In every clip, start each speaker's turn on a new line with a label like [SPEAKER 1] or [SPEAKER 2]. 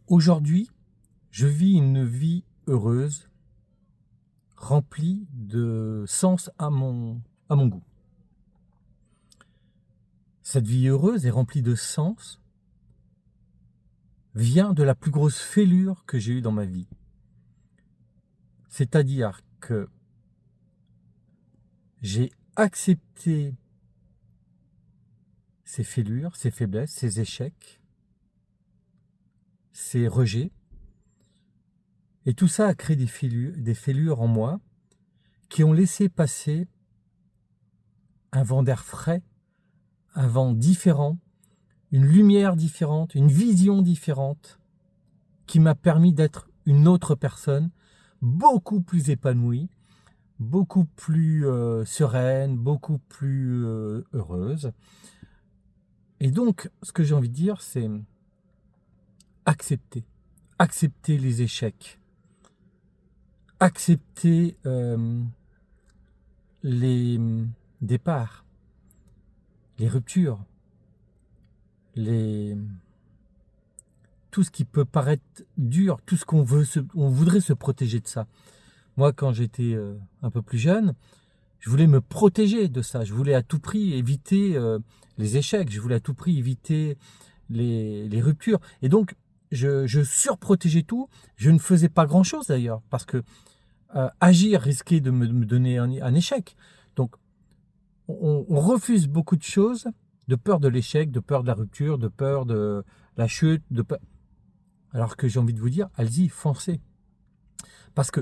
[SPEAKER 1] Aujourd'hui, je vis une vie heureuse, remplie de sens à mon goût. Cette vie heureuse et remplie de sens vient de la plus grosse fêlure que j'ai eue dans ma vie. C'est-à-dire que j'ai accepté ces fêlures, ces faiblesses, ces échecs, ces rejets. Et tout ça a créé des fêlures en moi qui ont laissé passer un vent d'air frais, un vent différent, une lumière différente, une vision différente qui m'a permis d'être une autre personne, beaucoup plus épanouie, beaucoup plus sereine, beaucoup plus heureuse. Et donc, ce que j'ai envie de dire, c'est accepter. Accepter les échecs. Accepter les départs, les ruptures, tout ce qui peut paraître dur, tout ce on voudrait se protéger de ça. Moi, quand j'étais un peu plus jeune, je voulais me protéger de ça. Je voulais à tout prix éviter les échecs. Je voulais à tout prix éviter les ruptures. Et donc, je surprotégeais tout. Je ne faisais pas grand-chose d'ailleurs, parce que agir risquait de me donner un échec. Donc, on refuse beaucoup de choses de peur de l'échec, de peur de la rupture, de peur de la chute, alors que j'ai envie de vous dire, allez-y, foncez. Parce que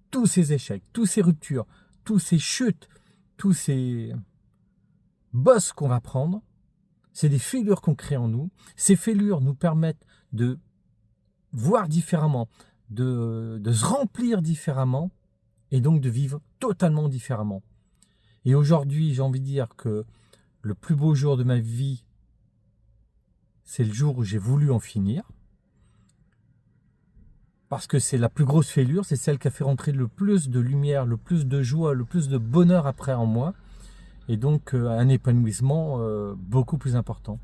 [SPEAKER 1] tous ces échecs, toutes ces ruptures, toutes ces chutes, tous ces bosses qu'on va prendre, c'est des fêlures qu'on crée en nous. Ces fêlures nous permettent de voir différemment, de se remplir différemment et donc de vivre totalement différemment. Et aujourd'hui, j'ai envie de dire que le plus beau jour de ma vie, c'est le jour où j'ai voulu en finir. Parce que c'est la plus grosse fêlure, c'est celle qui a fait rentrer le plus de lumière, le plus de joie, le plus de bonheur après en moi. Et donc un épanouissement beaucoup plus important.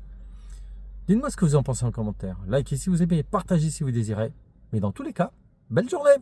[SPEAKER 1] Dites-moi ce que vous en pensez en commentaire. Likez si vous aimez, partagez si vous désirez. Mais dans tous les cas, belle journée!